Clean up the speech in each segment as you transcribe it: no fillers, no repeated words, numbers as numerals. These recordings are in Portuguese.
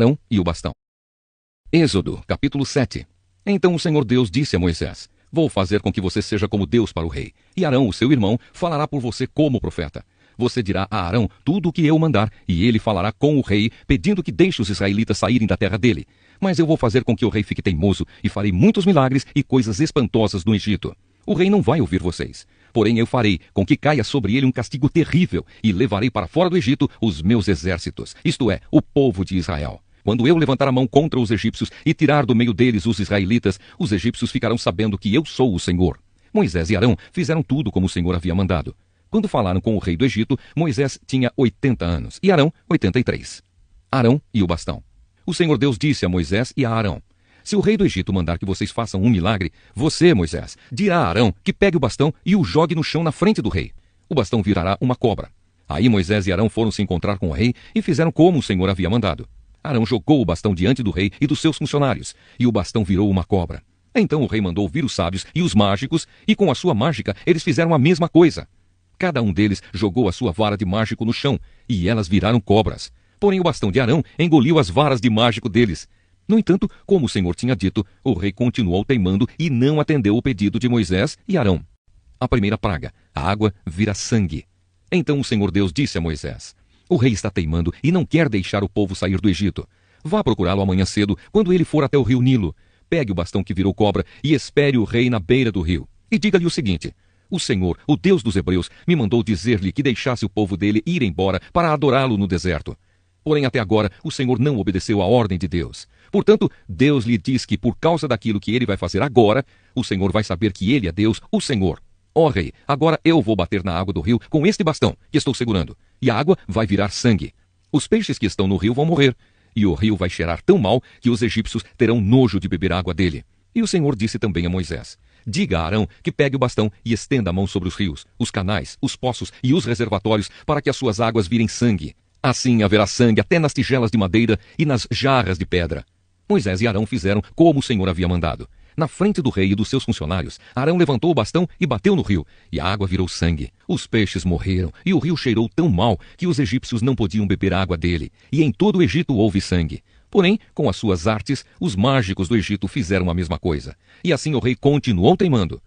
Arão e o bastão. Êxodo, capítulo 7. Então o Senhor Deus disse a Moisés: Vou fazer com que você seja como Deus para o rei, e Arão, o seu irmão, falará por você como profeta. Você dirá a Arão tudo o que eu mandar, e ele falará com o rei, pedindo que deixe os israelitas saírem da terra dele. Mas eu vou fazer com que o rei fique teimoso, e farei muitos milagres e coisas espantosas no Egito. O rei não vai ouvir vocês. Porém eu farei com que caia sobre ele um castigo terrível, e levarei para fora do Egito os meus exércitos, isto é, o povo de Israel. Quando eu levantar a mão contra os egípcios e tirar do meio deles os israelitas, os egípcios ficarão sabendo que eu sou o Senhor. Moisés e Arão fizeram tudo como o Senhor havia mandado. Quando falaram com o rei do Egito, Moisés tinha 80 anos e Arão 83. Arão e o bastão. O Senhor Deus disse a Moisés e a Arão: Se o rei do Egito mandar que vocês façam um milagre, você, Moisés, dirá a Arão que pegue o bastão e o jogue no chão na frente do rei. O bastão virará uma cobra. Aí Moisés e Arão foram se encontrar com o rei e fizeram como o Senhor havia mandado. Arão jogou o bastão diante do rei e dos seus funcionários, e o bastão virou uma cobra. Então o rei mandou vir os sábios e os mágicos, e com a sua mágica eles fizeram a mesma coisa. Cada um deles jogou a sua vara de mágico no chão, e elas viraram cobras. Porém o bastão de Arão engoliu as varas de mágico deles. No entanto, como o Senhor tinha dito, o rei continuou teimando e não atendeu o pedido de Moisés e Arão. A primeira praga: a água vira sangue. Então o Senhor Deus disse a Moisés: O rei está teimando e não quer deixar o povo sair do Egito. Vá procurá-lo amanhã cedo, quando ele for até o rio Nilo. Pegue o bastão que virou cobra e espere o rei na beira do rio. E diga-lhe o seguinte: O Senhor, o Deus dos hebreus, me mandou dizer-lhe que deixasse o povo dele ir embora para adorá-lo no deserto. Porém, até agora, o Senhor não obedeceu à ordem de Deus. Portanto, Deus lhe diz que por causa daquilo que ele vai fazer agora, o Senhor vai saber que ele é Deus, o Senhor. Ó rei, agora eu vou bater na água do rio com este bastão que estou segurando, e a água vai virar sangue. Os peixes que estão no rio vão morrer, e o rio vai cheirar tão mal que os egípcios terão nojo de beber água dele. E o Senhor disse também a Moisés: Diga a Arão que pegue o bastão e estenda a mão sobre os rios, os canais, os poços e os reservatórios, para que as suas águas virem sangue. Assim haverá sangue até nas tigelas de madeira e nas jarras de pedra. Moisés e Arão fizeram como o Senhor havia mandado. Na frente do rei e dos seus funcionários, Arão levantou o bastão e bateu no rio, e a água virou sangue. Os peixes morreram, e o rio cheirou tão mal que os egípcios não podiam beber água dele, e em todo o Egito houve sangue. Porém, com as suas artes, os mágicos do Egito fizeram a mesma coisa. E assim o rei continuou teimando.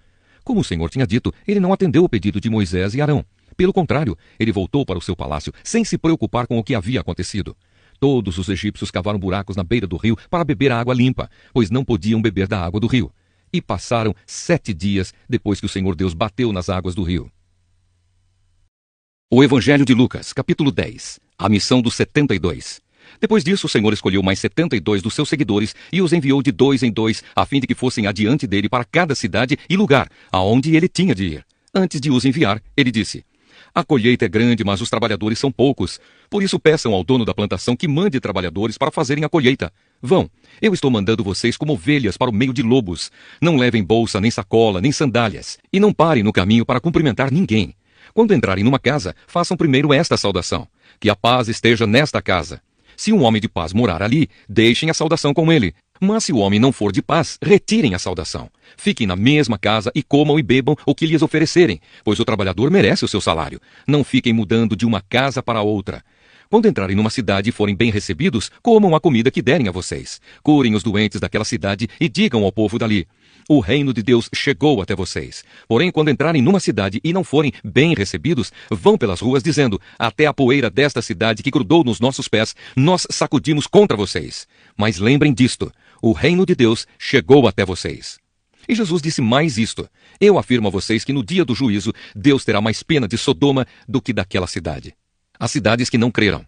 Como o Senhor tinha dito, ele não atendeu o pedido de Moisés e Arão. Pelo contrário, ele voltou para o seu palácio sem se preocupar com o que havia acontecido. Todos os egípcios cavaram buracos na beira do rio para beber a água limpa, pois não podiam beber da água do rio. E passaram 7 dias depois que o Senhor Deus bateu nas águas do rio. O Evangelho de Lucas, capítulo 10. A missão dos 72. Depois disso, o Senhor escolheu mais 72 dos seus seguidores e os enviou de 2 em 2, a fim de que fossem adiante dele para cada cidade e lugar, aonde ele tinha de ir. Antes de os enviar, ele disse: A colheita é grande, mas os trabalhadores são poucos. Por isso peçam ao dono da plantação que mande trabalhadores para fazerem a colheita. Vão, eu estou mandando vocês como ovelhas para o meio de lobos. Não levem bolsa, nem sacola, nem sandálias. E não parem no caminho para cumprimentar ninguém. Quando entrarem numa casa, façam primeiro esta saudação: que a paz esteja nesta casa. Se um homem de paz morar ali, deixem a saudação com ele. Mas se o homem não for de paz, retirem a saudação. Fiquem na mesma casa e comam e bebam o que lhes oferecerem, pois o trabalhador merece o seu salário. Não fiquem mudando de uma casa para outra. Quando entrarem numa cidade e forem bem recebidos, comam a comida que derem a vocês. Curem os doentes daquela cidade e digam ao povo dali: O reino de Deus chegou até vocês. Porém, quando entrarem numa cidade e não forem bem recebidos, vão pelas ruas dizendo: Até a poeira desta cidade que grudou nos nossos pés, nós sacudimos contra vocês. Mas lembrem disto: o reino de Deus chegou até vocês. E Jesus disse mais isto: Eu afirmo a vocês que no dia do juízo, Deus terá mais pena de Sodoma do que daquela cidade. As cidades que não creram.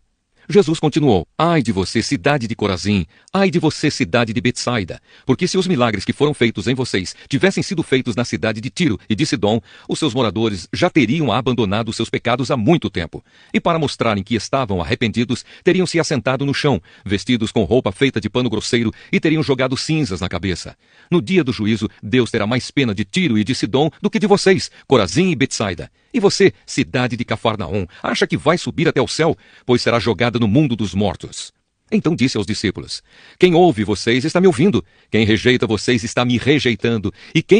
Jesus continuou: Ai de você, cidade de Corazim! Ai de você, cidade de Betsaida! Porque se os milagres que foram feitos em vocês tivessem sido feitos na cidade de Tiro e de Sidom, os seus moradores já teriam abandonado os seus pecados há muito tempo. E para mostrarem que estavam arrependidos, teriam se assentado no chão, vestidos com roupa feita de pano grosseiro, e teriam jogado cinzas na cabeça. No dia do juízo, Deus terá mais pena de Tiro e de Sidom do que de vocês, Corazim e Betsaida. E você, cidade de Cafarnaum, acha que vai subir até o céu, pois será jogada no mundo dos mortos? Então disse aos discípulos: Quem ouve vocês está me ouvindo, quem rejeita vocês está me rejeitando, e quem...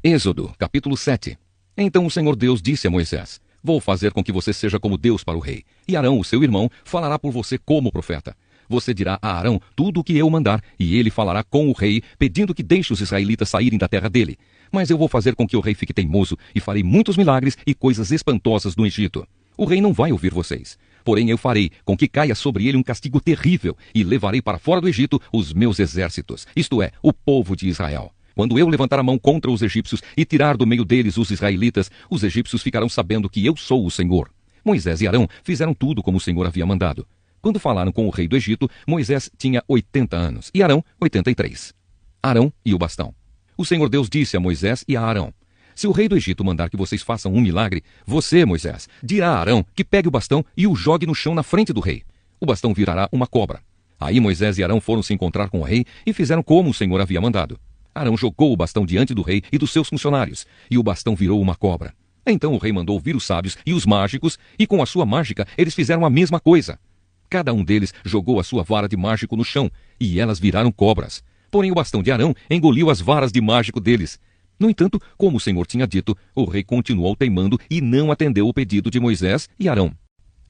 Êxodo, capítulo 7. Então o Senhor Deus disse a Moisés: Vou fazer com que você seja como Deus para o rei, e Arão, o seu irmão, falará por você como profeta. Você dirá a Arão tudo o que eu mandar, e ele falará com o rei, pedindo que deixe os israelitas saírem da terra dele. Mas eu vou fazer com que o rei fique teimoso, e farei muitos milagres e coisas espantosas no Egito. O rei não vai ouvir vocês. Porém eu farei com que caia sobre ele um castigo terrível, e levarei para fora do Egito os meus exércitos, isto é, o povo de Israel. Quando eu levantar a mão contra os egípcios e tirar do meio deles os israelitas, os egípcios ficarão sabendo que eu sou o Senhor. Moisés e Arão fizeram tudo como o Senhor havia mandado. Quando falaram com o rei do Egito, Moisés tinha 80 anos e Arão 83. Arão e o bastão. O Senhor Deus disse a Moisés e a Arão: se o rei do Egito mandar que vocês façam um milagre, você, Moisés, dirá a Arão que pegue o bastão e o jogue no chão na frente do rei. O bastão virará uma cobra. Aí Moisés e Arão foram se encontrar com o rei e fizeram como o Senhor havia mandado. Arão jogou o bastão diante do rei e dos seus funcionários, e o bastão virou uma cobra. Então o rei mandou vir os sábios e os mágicos, e com a sua mágica eles fizeram a mesma coisa. Cada um deles jogou a sua vara de mágico no chão, e elas viraram cobras. Porém o bastão de Arão engoliu as varas de mágico deles. No entanto, como o Senhor tinha dito, o rei continuou teimando e não atendeu o pedido de Moisés e Arão.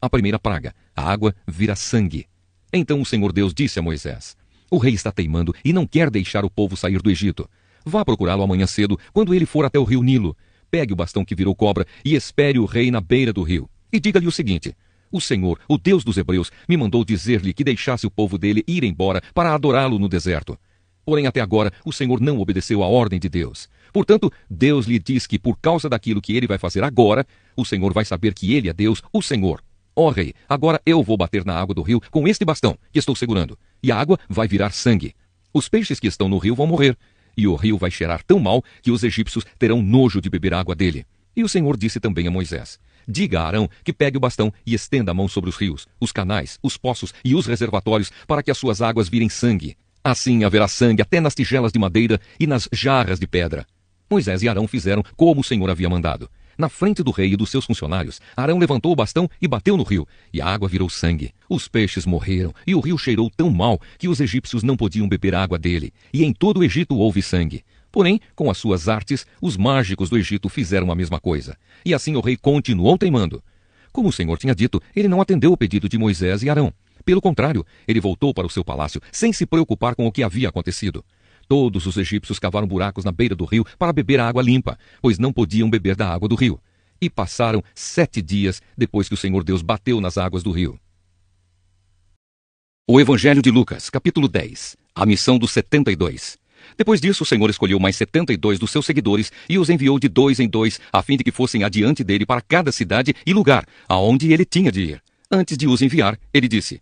A primeira praga: a água vira sangue. Então o Senhor Deus disse a Moisés: o rei está teimando e não quer deixar o povo sair do Egito. Vá procurá-lo amanhã cedo, quando ele for até o rio Nilo. Pegue o bastão que virou cobra e espere o rei na beira do rio. E diga-lhe o seguinte: o Senhor, o Deus dos Hebreus, me mandou dizer-lhe que deixasse o povo dele ir embora para adorá-lo no deserto. Porém, até agora, o Senhor não obedeceu à ordem de Deus. Portanto, Deus lhe diz que por causa daquilo que ele vai fazer agora, o Senhor vai saber que ele é Deus, o Senhor. Ó rei, agora eu vou bater na água do rio com este bastão que estou segurando, e a água vai virar sangue. Os peixes que estão no rio vão morrer, e o rio vai cheirar tão mal que os egípcios terão nojo de beber água dele. E o Senhor disse também a Moisés: diga a Arão que pegue o bastão e estenda a mão sobre os rios, os canais, os poços e os reservatórios, para que as suas águas virem sangue. Assim haverá sangue até nas tigelas de madeira e nas jarras de pedra. Moisés e Arão fizeram como o Senhor havia mandado. Na frente do rei e dos seus funcionários, Arão levantou o bastão e bateu no rio, e a água virou sangue. Os peixes morreram, e o rio cheirou tão mal que os egípcios não podiam beber água dele, e em todo o Egito houve sangue. Porém, com as suas artes, os mágicos do Egito fizeram a mesma coisa. E assim o rei continuou teimando. Como o Senhor tinha dito, ele não atendeu o pedido de Moisés e Arão. Pelo contrário, ele voltou para o seu palácio, sem se preocupar com o que havia acontecido. Todos os egípcios cavaram buracos na beira do rio para beber a água limpa, pois não podiam beber da água do rio. E passaram 7 dias depois que o Senhor Deus bateu nas águas do rio. O Evangelho de Lucas, capítulo 10. A missão dos 72. Depois disso, o Senhor escolheu mais 72 dos seus seguidores e os enviou de 2 em 2, a fim de que fossem adiante dele para cada cidade e lugar, aonde ele tinha de ir. Antes de os enviar, ele disse: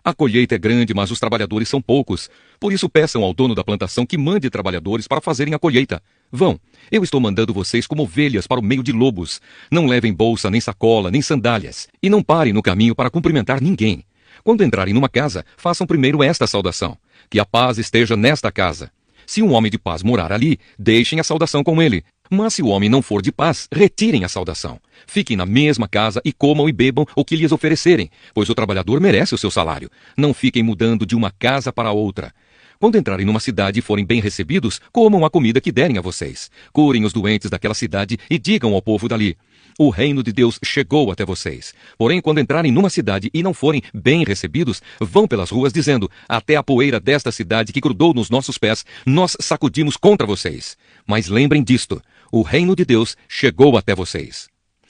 a colheita é grande, mas os trabalhadores são poucos. Por isso peçam ao dono da plantação que mande trabalhadores para fazerem a colheita. Vão, eu estou mandando vocês como ovelhas para o meio de lobos. Não levem bolsa, nem sacola, nem sandálias. E não parem no caminho para cumprimentar ninguém. Quando entrarem numa casa, façam primeiro esta saudação: que a paz esteja nesta casa. Se um homem de paz morar ali, deixem a saudação com ele. Mas se o homem não for de paz, retirem a saudação. Fiquem na mesma casa e comam e bebam o que lhes oferecerem, pois o trabalhador merece o seu salário. Não fiquem mudando de uma casa para outra. Quando entrarem numa cidade e forem bem recebidos, comam a comida que derem a vocês. Curem os doentes daquela cidade e digam ao povo dali: o reino de Deus chegou até vocês. Porém, quando entrarem numa cidade e não forem bem recebidos, vão pelas ruas dizendo: até a poeira desta cidade que grudou nos nossos pés, nós sacudimos contra vocês. Mas lembrem disto: o reino de Deus chegou até vocês.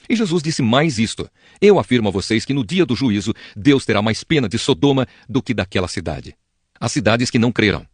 E Jesus disse mais isto: eu afirmo a vocês que no dia do juízo, Deus terá mais pena de Sodoma do que daquela cidade. As cidades que não creram.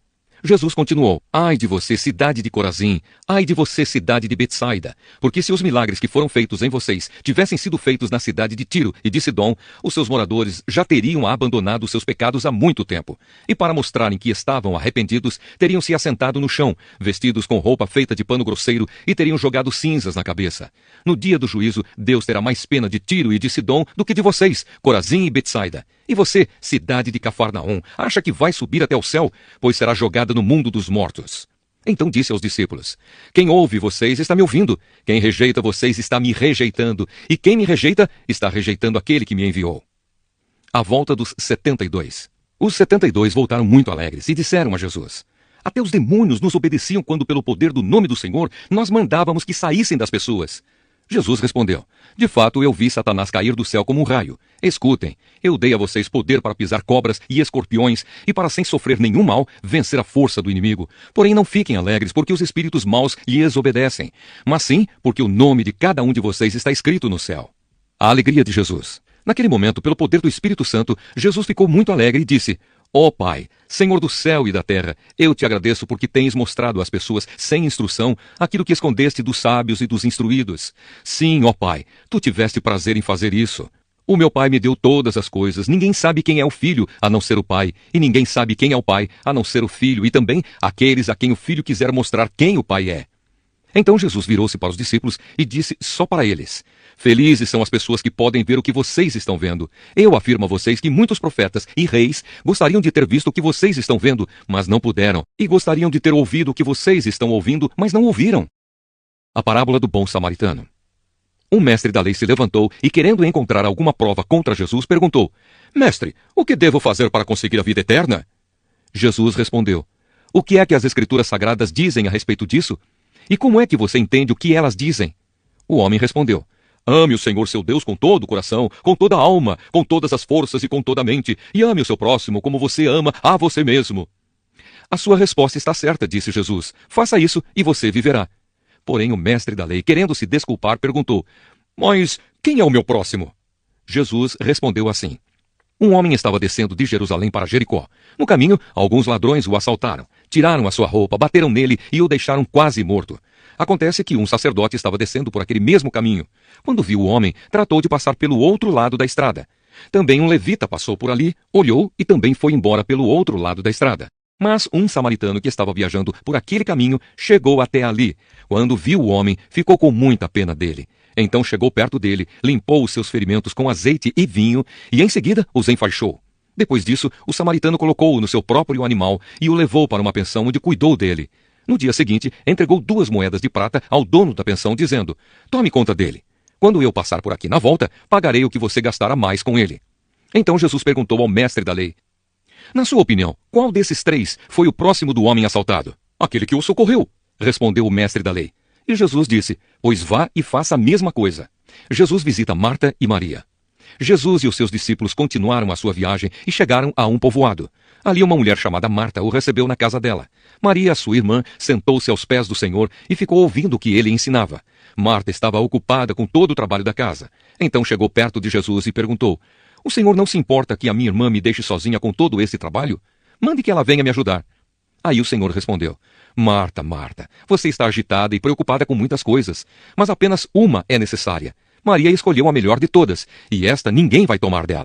Jesus continuou: ai de você, cidade de Corazim! Ai de você, cidade de Betsaida! Porque se os milagres que foram feitos em vocês tivessem sido feitos na cidade de Tiro e de Sidom, os seus moradores já teriam abandonado os seus pecados há muito tempo. E para mostrarem que estavam arrependidos, teriam se assentado no chão, vestidos com roupa feita de pano grosseiro, e teriam jogado cinzas na cabeça. No dia do juízo, Deus terá mais pena de Tiro e de Sidom do que de vocês, Corazim e Betsaida. E você, cidade de Cafarnaum, acha que vai subir até o céu? Pois será jogada no mundo dos mortos. Então disse aos discípulos: quem ouve vocês está me ouvindo, quem rejeita vocês está me rejeitando, e quem me rejeita está rejeitando aquele que me enviou. A volta dos 72. Os 72 voltaram muito alegres e disseram a Jesus: até os demônios nos obedeciam quando pelo poder do nome do Senhor nós mandávamos que saíssem das pessoas. Jesus respondeu: de fato, eu vi Satanás cair do céu como um raio. Escutem, eu dei a vocês poder para pisar cobras e escorpiões e para, sem sofrer nenhum mal, vencer a força do inimigo. Porém, não fiquem alegres porque os espíritos maus lhes obedecem, mas sim porque o nome de cada um de vocês está escrito no céu. A alegria de Jesus. Naquele momento, pelo poder do Espírito Santo, Jesus ficou muito alegre e disse: ó Pai, Senhor do céu e da terra, eu te agradeço porque tens mostrado às pessoas sem instrução aquilo que escondeste dos sábios e dos instruídos. Sim, ó Pai, tu tiveste prazer em fazer isso. O meu Pai me deu todas as coisas. Ninguém sabe quem é o Filho, a não ser o Pai, e ninguém sabe quem é o Pai, a não ser o Filho, e também aqueles a quem o Filho quiser mostrar quem o Pai é. Então Jesus virou-se para os discípulos e disse só para eles: felizes são as pessoas que podem ver o que vocês estão vendo. Eu afirmo a vocês que muitos profetas e reis gostariam de ter visto o que vocês estão vendo, mas não puderam, e gostariam de ter ouvido o que vocês estão ouvindo, mas não ouviram. A parábola do bom samaritano. Um mestre da lei se levantou e, querendo encontrar alguma prova contra Jesus, perguntou: mestre, o que devo fazer para conseguir a vida eterna? Jesus respondeu: o que é que as Escrituras Sagradas dizem a respeito disso? E como é que você entende o que elas dizem? O homem respondeu: ame o Senhor seu Deus com todo o coração, com toda a alma, com todas as forças e com toda a mente, e ame o seu próximo como você ama a você mesmo. A sua resposta está certa, disse Jesus. Faça isso e você viverá. Porém, o mestre da lei, querendo se desculpar, perguntou: mas quem é o meu próximo? Jesus respondeu assim: um homem estava descendo de Jerusalém para Jericó. No caminho, alguns ladrões o assaltaram, tiraram a sua roupa, bateram nele e o deixaram quase morto. Acontece que um sacerdote estava descendo por aquele mesmo caminho. Quando viu o homem, tratou de passar pelo outro lado da estrada. Também um levita passou por ali, olhou e também foi embora pelo outro lado da estrada. Mas um samaritano que estava viajando por aquele caminho chegou até ali. Quando viu o homem, ficou com muita pena dele. Então chegou perto dele, limpou os seus ferimentos com azeite e vinho e em seguida os enfaixou. Depois disso, o samaritano colocou-o no seu próprio animal e o levou para uma pensão onde cuidou dele. No dia seguinte, entregou 2 moedas de prata ao dono da pensão, dizendo: tome conta dele. Quando eu passar por aqui na volta, pagarei o que você gastar a mais com ele. Então Jesus perguntou ao mestre da lei: na sua opinião, qual desses 3 foi o próximo do homem assaltado? Aquele que o socorreu, respondeu o mestre da lei. E Jesus disse: pois vá e faça a mesma coisa. Jesus visita Marta e Maria. Jesus e os seus discípulos continuaram a sua viagem e chegaram a um povoado. Ali uma mulher chamada Marta o recebeu na casa dela. Maria, sua irmã, sentou-se aos pés do Senhor e ficou ouvindo o que ele ensinava. Marta estava ocupada com todo o trabalho da casa. Então chegou perto de Jesus e perguntou: o Senhor não se importa que a minha irmã me deixe sozinha com todo esse trabalho? Mande que ela venha me ajudar. Aí o Senhor respondeu: Marta, Marta, você está agitada e preocupada com muitas coisas, mas apenas uma é necessária. Maria escolheu a melhor de todas, e esta ninguém vai tomar dela.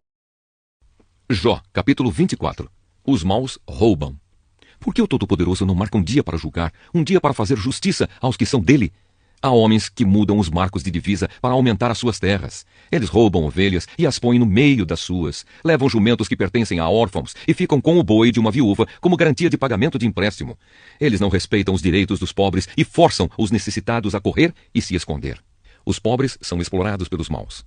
Jó, capítulo 24. Os maus roubam. Por que o Todo-Poderoso não marca um dia para julgar, um dia para fazer justiça aos que são dele? Há homens que mudam os marcos de divisa para aumentar as suas terras. Eles roubam ovelhas e as põem no meio das suas. Levam jumentos que pertencem a órfãos e ficam com o boi de uma viúva como garantia de pagamento de empréstimo. Eles não respeitam os direitos dos pobres e forçam os necessitados a correr e se esconder. Os pobres são explorados pelos maus.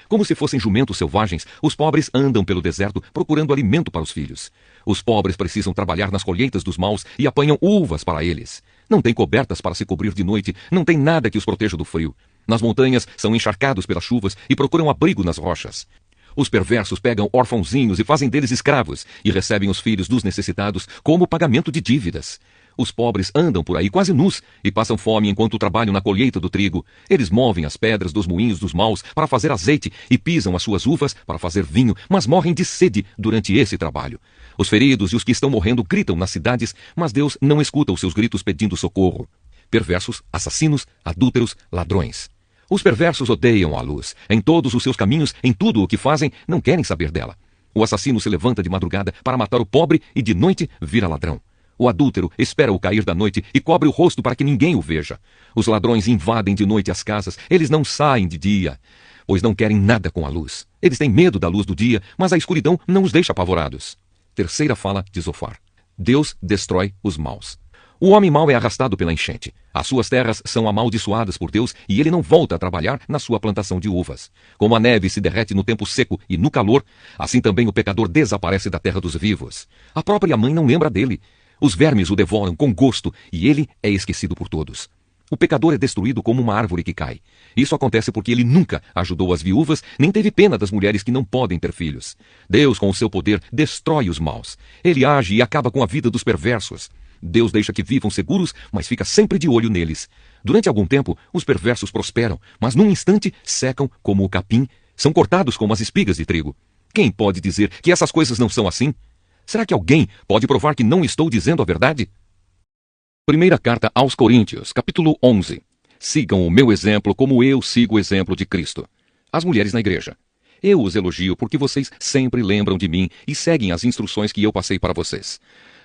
Como se fossem jumentos selvagens, os pobres andam pelo deserto procurando alimento para os filhos. Os pobres precisam trabalhar nas colheitas dos maus e apanham uvas para eles. Não têm cobertas para se cobrir de noite, não tem nada que os proteja do frio. Nas montanhas são encharcados pelas chuvas e procuram abrigo nas rochas. Os perversos pegam órfãozinhos e fazem deles escravos e recebem os filhos dos necessitados como pagamento de dívidas. Os pobres andam por aí quase nus e passam fome enquanto trabalham na colheita do trigo. Eles movem as pedras dos moinhos dos maus para fazer azeite e pisam as suas uvas para fazer vinho, mas morrem de sede durante esse trabalho. Os feridos e os que estão morrendo gritam nas cidades, mas Deus não escuta os seus gritos pedindo socorro. Perversos, assassinos, adúlteros, ladrões. Os perversos odeiam a luz. Em todos os seus caminhos, em tudo o que fazem, não querem saber dela. O assassino se levanta de madrugada para matar o pobre e de noite vira ladrão. O adúltero espera o cair da noite e cobre o rosto para que ninguém o veja. Os ladrões invadem de noite as casas, eles não saem de dia, pois não querem nada com a luz. Eles têm medo da luz do dia, mas a escuridão não os deixa apavorados. Terceira fala de Zofar. Deus destrói os maus. O homem mau é arrastado pela enchente. As suas terras são amaldiçoadas por Deus e ele não volta a trabalhar na sua plantação de uvas. Como a neve se derrete no tempo seco e no calor, assim também o pecador desaparece da terra dos vivos. A própria mãe não lembra dele. Os vermes o devoram com gosto e ele é esquecido por todos. O pecador é destruído como uma árvore que cai. Isso acontece porque ele nunca ajudou as viúvas, nem teve pena das mulheres que não podem ter filhos. Deus, com o seu poder, destrói os maus. Ele age e acaba com a vida dos perversos. Deus deixa que vivam seguros, mas fica sempre de olho neles. Durante algum tempo, os perversos prosperam, mas num instante secam como o capim, são cortados como as espigas de trigo. Quem pode dizer que essas coisas não são assim? Será que alguém pode provar que não estou dizendo a verdade? Primeira carta aos Coríntios, capítulo 11. Sigam o meu exemplo como eu sigo o exemplo de Cristo. As mulheres na igreja. Eu os elogio porque vocês sempre lembram de mim e seguem as instruções que eu passei para vocês.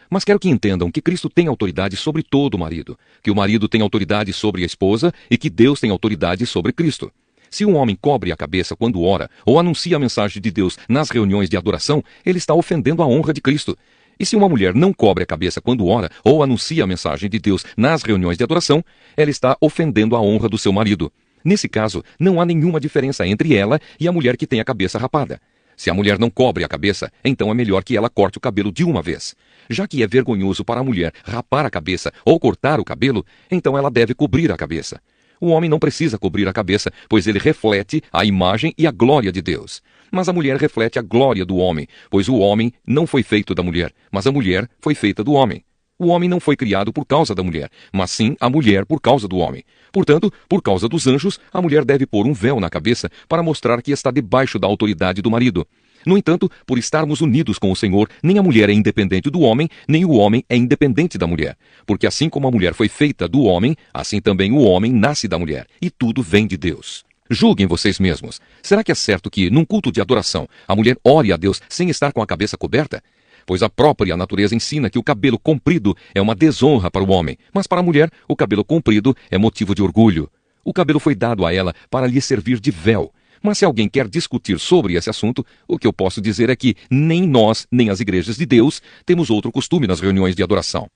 Mas quero que entendam que Cristo tem autoridade sobre todo o marido, que o marido tem autoridade sobre a esposa e que Deus tem autoridade sobre Cristo. Se um homem cobre a cabeça quando ora ou anuncia a mensagem de Deus nas reuniões de adoração, ele está ofendendo a honra de Cristo. E se uma mulher não cobre a cabeça quando ora ou anuncia a mensagem de Deus nas reuniões de adoração, ela está ofendendo a honra do seu marido. Nesse caso, não há nenhuma diferença entre ela e a mulher que tem a cabeça rapada. Se a mulher não cobre a cabeça, então é melhor que ela corte o cabelo de uma vez. Já que é vergonhoso para a mulher rapar a cabeça ou cortar o cabelo, então ela deve cobrir a cabeça. O homem não precisa cobrir a cabeça, pois ele reflete a imagem e a glória de Deus. Mas a mulher reflete a glória do homem, pois o homem não foi feito da mulher, mas a mulher foi feita do homem. O homem não foi criado por causa da mulher, mas sim a mulher por causa do homem. Portanto, por causa dos anjos, a mulher deve pôr um véu na cabeça para mostrar que está debaixo da autoridade do marido. No entanto, por estarmos unidos com o Senhor, nem a mulher é independente do homem, nem o homem é independente da mulher. Porque assim como a mulher foi feita do homem, assim também o homem nasce da mulher, e tudo vem de Deus. Julguem vocês mesmos. Será que é certo que, num culto de adoração, a mulher ore a Deus sem estar com a cabeça coberta? Pois a própria natureza ensina que o cabelo comprido é uma desonra para o homem, mas para a mulher, o cabelo comprido é motivo de orgulho. O cabelo foi dado a ela para lhe servir de véu. Mas se alguém quer discutir sobre esse assunto, o que eu posso dizer é que nem nós, nem as igrejas de Deus, temos outro costume nas reuniões de adoração.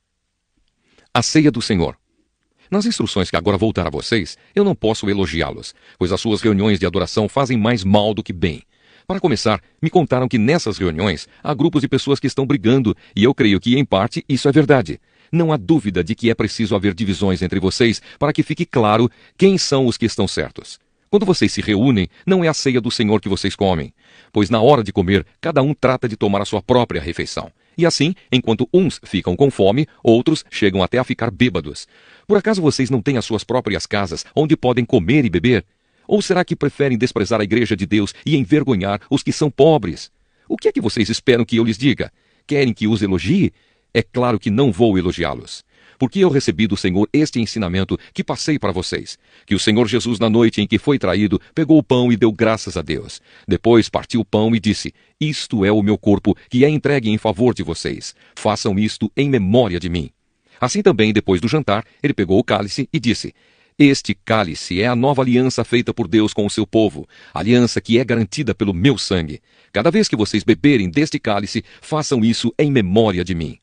A ceia do Senhor. Nas instruções que agora vou dar a vocês, eu não posso elogiá-los, pois as suas reuniões de adoração fazem mais mal do que bem. Para começar, me contaram que nessas reuniões há grupos de pessoas que estão brigando, e eu creio que, em parte, isso é verdade. Não há dúvida de que é preciso haver divisões entre vocês para que fique claro quem são os que estão certos. Quando vocês se reúnem, não é a ceia do Senhor que vocês comem, pois na hora de comer, cada um trata de tomar a sua própria refeição. E assim, enquanto uns ficam com fome, outros chegam até a ficar bêbados. Por acaso vocês não têm as suas próprias casas, onde podem comer e beber? Ou será que preferem desprezar a igreja de Deus e envergonhar os que são pobres? O que é que vocês esperam que eu lhes diga? Querem que os elogie? É claro que não vou elogiá-los. Porque eu recebi do Senhor este ensinamento que passei para vocês, que o Senhor Jesus, na noite em que foi traído, pegou o pão e deu graças a Deus. Depois partiu o pão e disse: "Isto é o meu corpo, que é entregue em favor de vocês. Façam isto em memória de mim." Assim também, depois do jantar, ele pegou o cálice e disse: "Este cálice é a nova aliança feita por Deus com o seu povo, aliança que é garantida pelo meu sangue. Cada vez que vocês beberem deste cálice, façam isso em memória de mim."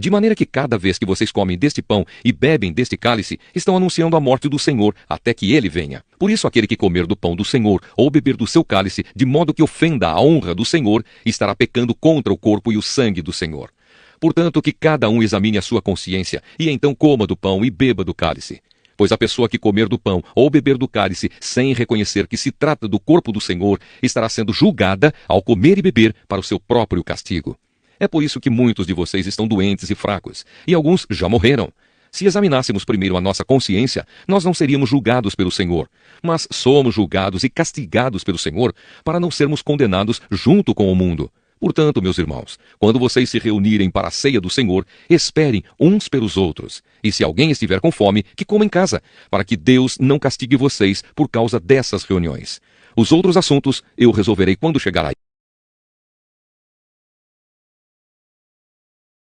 De maneira que cada vez que vocês comem deste pão e bebem deste cálice, estão anunciando a morte do Senhor até que ele venha. Por isso aquele que comer do pão do Senhor ou beber do seu cálice, de modo que ofenda a honra do Senhor, estará pecando contra o corpo e o sangue do Senhor. Portanto, que cada um examine a sua consciência, e então coma do pão e beba do cálice. Pois a pessoa que comer do pão ou beber do cálice sem reconhecer que se trata do corpo do Senhor, estará sendo julgada ao comer e beber para o seu próprio castigo. É por isso que muitos de vocês estão doentes e fracos, e alguns já morreram. Se examinássemos primeiro a nossa consciência, nós não seríamos julgados pelo Senhor, mas somos julgados e castigados pelo Senhor para não sermos condenados junto com o mundo. Portanto, meus irmãos, quando vocês se reunirem para a ceia do Senhor, esperem uns pelos outros. E se alguém estiver com fome, que coma em casa, para que Deus não castigue vocês por causa dessas reuniões. Os outros assuntos eu resolverei quando chegar aí.